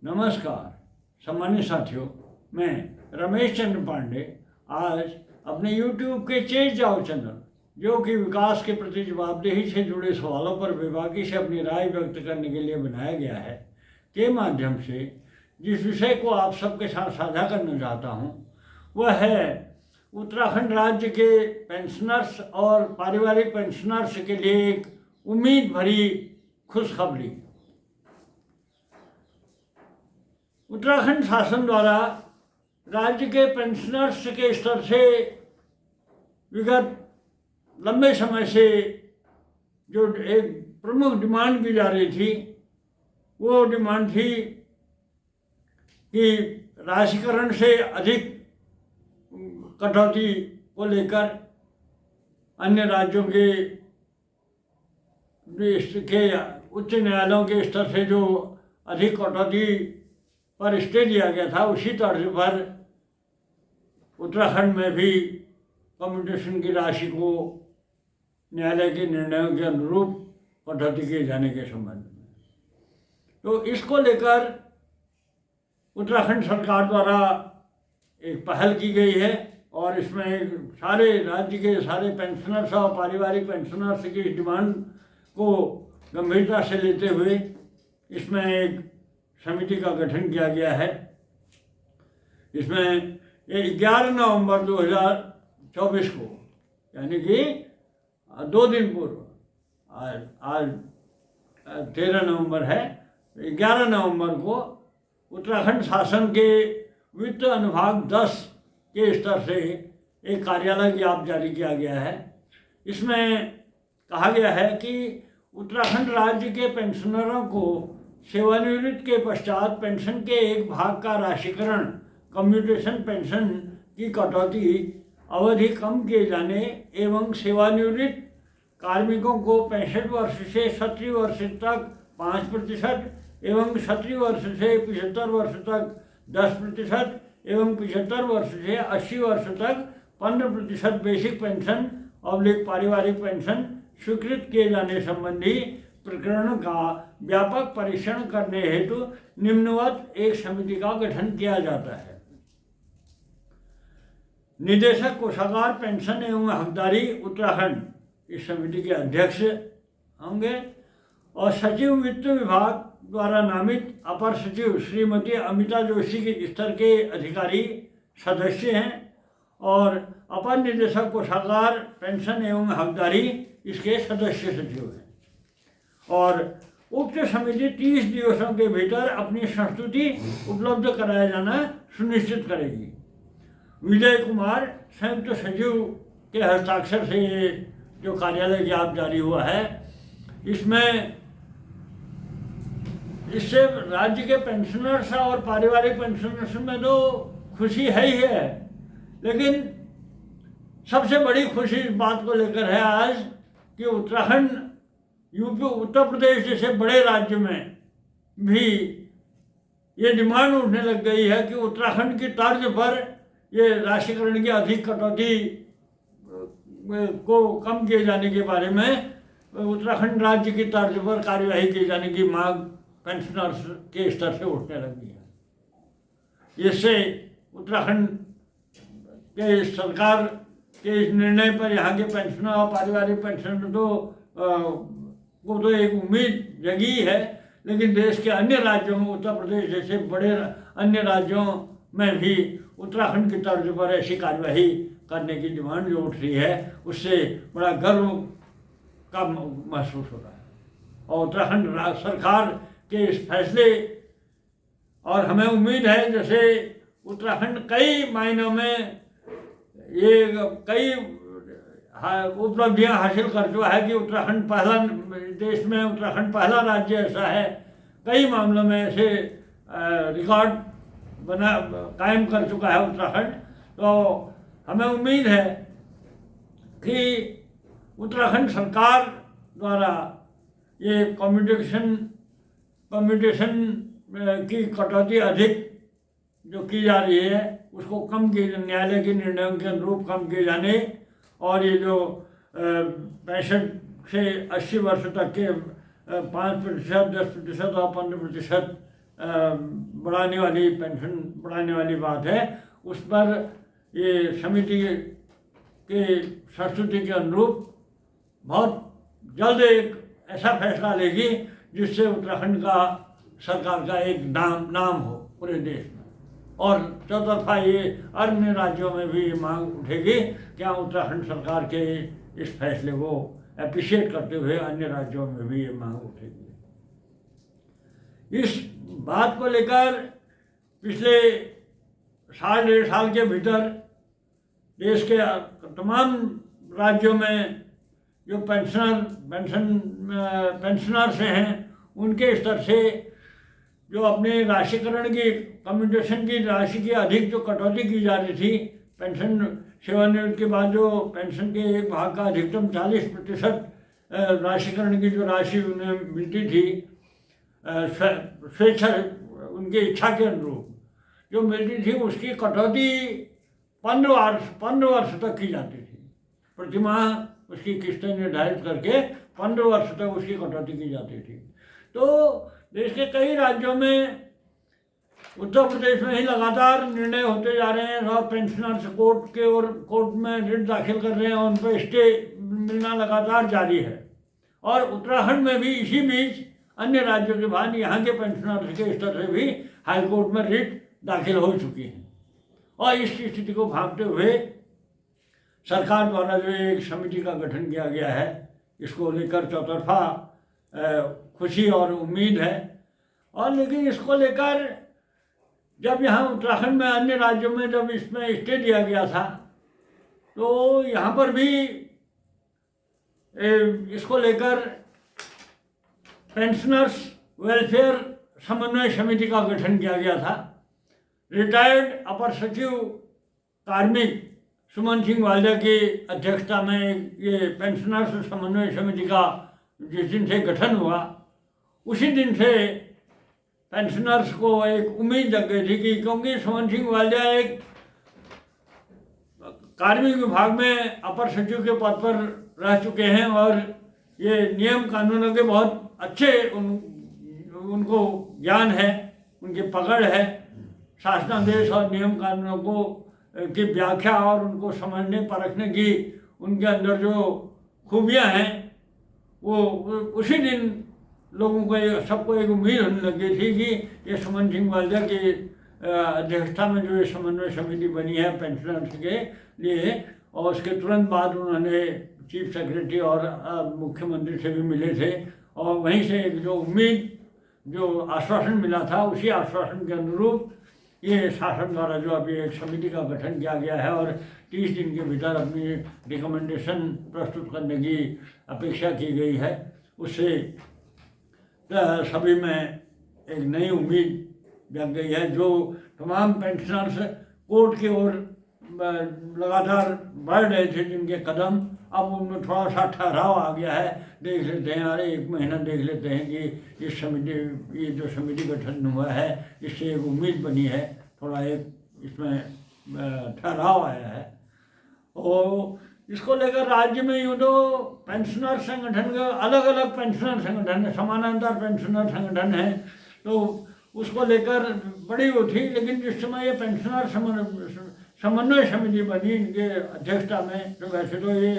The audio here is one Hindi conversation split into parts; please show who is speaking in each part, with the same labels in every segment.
Speaker 1: नमस्कार सम्मानित साथियों, मैं रमेश चंद्र पांडे आज अपने YouTube के चेंज जाओ चैनल, जो कि विकास के प्रति जवाबदेही से जुड़े सवालों पर बेबाकी से अपनी राय व्यक्त करने के लिए बनाया गया है, के माध्यम से जिस विषय को आप सबके साथ साझा करना चाहता हूं, वह है उत्तराखंड राज्य के पेंशनर्स और पारिवारिक पेंशनर्स के लिए एक उम्मीद भरी खुशखबरी। उत्तराखंड शासन द्वारा राज्य के पेंशनर्स के स्तर से विगत लंबे समय से जो एक प्रमुख डिमांड की जा रही थी, वो डिमांड थी कि राशिकरण से अधिक कटौती को लेकर अन्य राज्यों के उच्च न्यायालयों के स्तर से जो अधिक कटौती पर स्टे दिया गया था, उसी तर्ज पर उत्तराखंड में भी कम्यूटेशन की राशि को न्यायालय के निर्णयों के अनुरूप कटौती किए जाने के संबंध में, तो इसको लेकर उत्तराखंड सरकार द्वारा एक पहल की गई है और इसमें सारे राज्य के सारे पेंशनर्स और पारिवारिक पेंशनर्स की डिमांड को गंभीरता से लेते हुए इसमें एक समिति का गठन किया गया है। इसमें 11 नवंबर 2024 को, यानी कि 2 दिन पूर्व, आज 13 नवंबर है, 11 नवंबर को उत्तराखंड शासन के वित्त अनुभाग 10 के स्तर से एक कार्यालय ज्ञापन जारी किया गया है। इसमें कहा गया है कि उत्तराखंड राज्य के पेंशनरों को सेवानिवृत्ति के पश्चात पेंशन के एक भाग का राशिकरण कम्यूटेशन पेंशन की कटौती अवधि कम किए जाने एवं सेवानिवृत्त कार्मिकों को 65 वर्ष से 70 वर्ष तक 5% एवं 70 वर्ष से 75 वर्ष तक 10% एवं 75 वर्ष से 80 वर्ष तक 15% बेसिक पेंशन और पारिवारिक पेंशन स्वीकृत किए जाने संबंधी प्रकरण का व्यापक परीक्षण करने हेतु निम्नवत एक समिति का गठन किया जाता है। निदेशक कोषागार पेंशन एवं हकदारी उत्तराखंड इस समिति के अध्यक्ष होंगे और सचिव वित्त विभाग द्वारा नामित अपर सचिव श्रीमती अमिता जोशी के स्तर के अधिकारी सदस्य हैं और अपर निदेशक कोषागार पेंशन एवं हकदारी इसके सदस्य सचिव हैं और उक्त समिति 30 दिवसों के भीतर अपनी संस्तुति उपलब्ध कराया जाना सुनिश्चित करेगी। विजय कुमार संयुक्त सचिव के हस्ताक्षर से ये जो कार्यालय ज्ञापन जारी हुआ है, इससे राज्य के पेंशनर्स और पारिवारिक पेंशनर्स में तो खुशी है ही है, लेकिन सबसे बड़ी खुशी इस बात को लेकर है आज कि उत्तराखंड यूपी उत्तर प्रदेश जैसे बड़े राज्य में भी ये डिमांड उठने लग गई है कि उत्तराखंड की तर्ज पर ये राशिकरण की अधिक कटौती को कम किए जाने के बारे में उत्तराखंड राज्य की तर्ज पर कार्यवाही किए जाने की मांग पेंशनर्स के स्तर से उठने लगी है। इससे उत्तराखंड के सरकार के इस निर्णय पर यहाँ के पेंशनर और पारिवारिक पेंशनर को तो एक उम्मीद जगी है, लेकिन देश के अन्य राज्यों में उत्तर प्रदेश जैसे बड़े अन्य राज्यों में भी उत्तराखंड की तर्ज पर ऐसी कार्यवाही करने की डिमांड जो उठ रही है, उससे बड़ा गर्व का महसूस हो रहा है और उत्तराखंड सरकार के इस फैसले और हमें उम्मीद है जैसे उत्तराखंड कई मायनों में ये कई उपलब्धियां हासिल कर चुका है कि उत्तराखंड पहला देश में उत्तराखंड पहला राज्य ऐसा है, कई मामलों में ऐसे रिकॉर्ड कायम कर चुका है उत्तराखंड। तो हमें उम्मीद है कि उत्तराखंड सरकार द्वारा ये कम्यूटेशन की कटौती अधिक जो की जा रही है उसको कम किए, न्यायालय के निर्णयों के अनुरूप कम किए जाने और ये जो 65 से 80 वर्ष तक के 5%, 10% और 15% बढ़ाने वाली, पेंशन बढ़ाने वाली बात है, उस पर ये समिति के संस्तुति के अनुरूप बहुत जल्द एक ऐसा फैसला लेगी जिससे उत्तराखंड का सरकार का एक नाम हो पूरे देश में। और चौतरफा ये अन्य राज्यों में भी ये मांग उठेगी, क्या उत्तराखंड सरकार के इस फैसले को अप्रिशिएट करते हुए अन्य राज्यों में भी ये मांग उठेगी। इस बात को लेकर पिछले साल 1.5 साल के भीतर देश के तमाम राज्यों में जो पेंशनर्स हैं उनके स्तर से जो अपने राशिकरण की, कम्यूटेशन की राशि की अधिक जो कटौती की जा रही थी, पेंशन सेवानिवृत्ति के बाद जो पेंशन के एक भाग का अधिकतम 40% राशिकरण की जो राशि उन्हें मिलती थी स्वेच्छा, उनकी इच्छा के अनुरूप जो मिलती थी, उसकी कटौती 15 वर्ष तक की जाती थी। प्रतिमाह उसकी किस्तें निर्धारित करके 15 वर्ष तक उसकी कटौती की जाती थी। तो देश के कई राज्यों में, उत्तर प्रदेश में ही लगातार निर्णय होते जा रहे हैं और पेंशनर्स कोर्ट में रिट दाखिल कर रहे हैं, उन पर स्टे मिलना लगातार जारी है। और उत्तराखंड में भी इसी बीच अन्य राज्यों के बाद यहाँ के पेंशनर्स के स्तर से भी हाई कोर्ट में रिट दाखिल हो चुकी हैं। और इस स्थिति को भांपते हुए सरकार द्वारा जो एक समिति का गठन किया गया है, इसको लेकर चौतरफा खुशी और उम्मीद है। और लेकिन इसको लेकर जब यहाँ उत्तराखंड में अन्य राज्यों में जब इसमें स्टे दिया गया था, तो यहाँ पर भी इसको लेकर पेंशनर्स वेलफेयर समन्वय समिति का गठन किया गया था। रिटायर्ड अपर सचिव कार्मिक सुमन सिंह वालिया की अध्यक्षता में ये पेंशनर्स समन्वय समिति का जिस दिन से गठन हुआ, उसी दिन से पेंशनर्स को एक उम्मीद जग गई थी कि क्योंकि सुमन सिंह वालिया एक कार्मिक विभाग में अपर सचिव के पद पर रह चुके हैं और ये नियम कानूनों के बहुत अच्छे उनको ज्ञान है, उनकी पकड़ है, शासनादेश और नियम कानूनों को की व्याख्या और उनको समझने परखने की उनके अंदर जो खूबियां हैं, वो उसी दिन लोगों को सबको एक उम्मीद होने लगी थी कि ये सुमन सिंह वालिया की अध्यक्षता में जो ये समन्वय समिति बनी है पेंशनर्स के लिए, और उसके तुरंत बाद उन्होंने चीफ सेक्रेटरी और मुख्यमंत्री से भी मिले थे और वहीं से एक जो उम्मीद, जो आश्वासन मिला था, उसी आश्वासन के अनुरूप ये शासन द्वारा जो अभी एक समिति का गठन किया गया है और 30 दिन के भीतर अपनी रिकमेंडेशन प्रस्तुत करने की अपेक्षा की गई है। उससे सभी में एक नई उम्मीद जग गई है। जो तमाम पेंशनर्स कोर्ट की ओर लगातार बढ़ रहे थे जिनके कदम, अब उनमें थोड़ा सा ठहराव आ गया है। देख लेते हैं, अरे 1 महीना देख लेते हैं कि इस समिति, ये जो समिति गठन हुआ है, इससे एक उम्मीद बनी है, थोड़ा एक इसमें ठहराव आया है। और इसको लेकर राज्य में यूँ तो पेंशनर संगठन के अलग अलग पेंशनर संगठन है, समानांतर पेंशनर संगठन है, तो उसको लेकर बड़ी वो थी। लेकिन जिस समय ये पेंशनर समन्वय समिति बनी इनके अध्यक्षता में, तो वैसे तो ये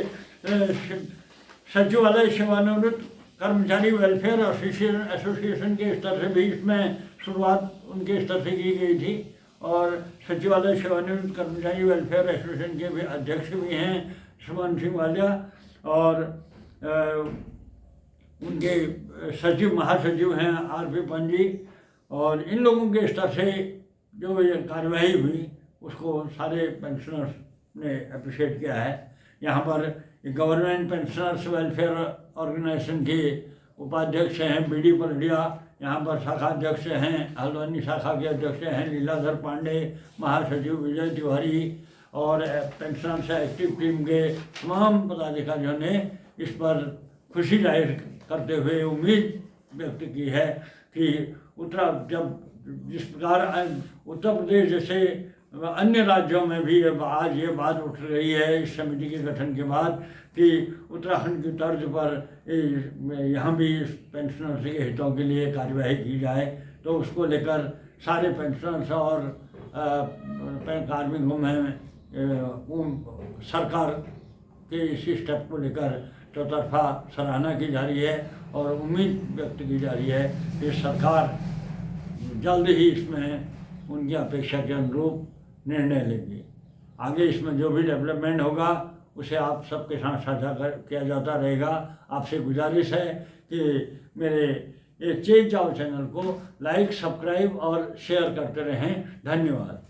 Speaker 1: सचिवालय सेवानिवृत्त कर्मचारी वेलफेयर एसोसिएशन के स्तर से भी इसमें शुरुआत उनके स्तर से की गई थी और सचिवालय सेवानिवृत्त कर्मचारी वेलफेयर एसोसिएशन के भी अध्यक्ष भी हैं सुमन सिंह वालिया, और उनके सचिव महासचिव हैं आर.पी. पंजी। और इन लोगों के स्तर से जो ये कार्यवाही हुई उसको सारे पेंशनर्स ने अप्रिशिएट किया है। यहाँ पर गवर्नमेंट पेंशनर्स वेलफेयर ऑर्गेनाइजेशन के उपाध्यक्ष हैं बी.डी. पलड़िया, यहाँ पर शाखा अध्यक्ष हैं, हल्द्वानी शाखा के अध्यक्ष हैं लीलाधर पांडे, महासचिव विजय तिवारी, और पेंशनर्स एक्टिव टीम के तमाम पदाधिकारियों ने इस पर खुशी जाहिर करते हुए उम्मीद व्यक्त की है कि जिस प्रकार उत्तर प्रदेश जैसे अन्य राज्यों में भी अब आज ये बात उठ रही है इस समिति के गठन के बाद कि उत्तराखंड की तर्ज पर यहाँ भी पेंशनर्स के हितों के लिए कार्यवाही की जाए। तो उसको लेकर सारे पेंशनर्स और कार्मिकों में सरकार के इसी स्टेप को लेकर चौतरफा सराहना की जा रही है और उम्मीद व्यक्त की जा रही है कि सरकार जल्द ही इसमें उनकी अपेक्षा के अनुरूप निर्णय लेगी। आगे इसमें जो भी डेवलपमेंट होगा उसे आप सबके साथ साझा किया जाता रहेगा। आपसे गुजारिश है कि मेरे ये चेंज चाओ चैनल को लाइक, सब्सक्राइब और शेयर करते रहें। धन्यवाद।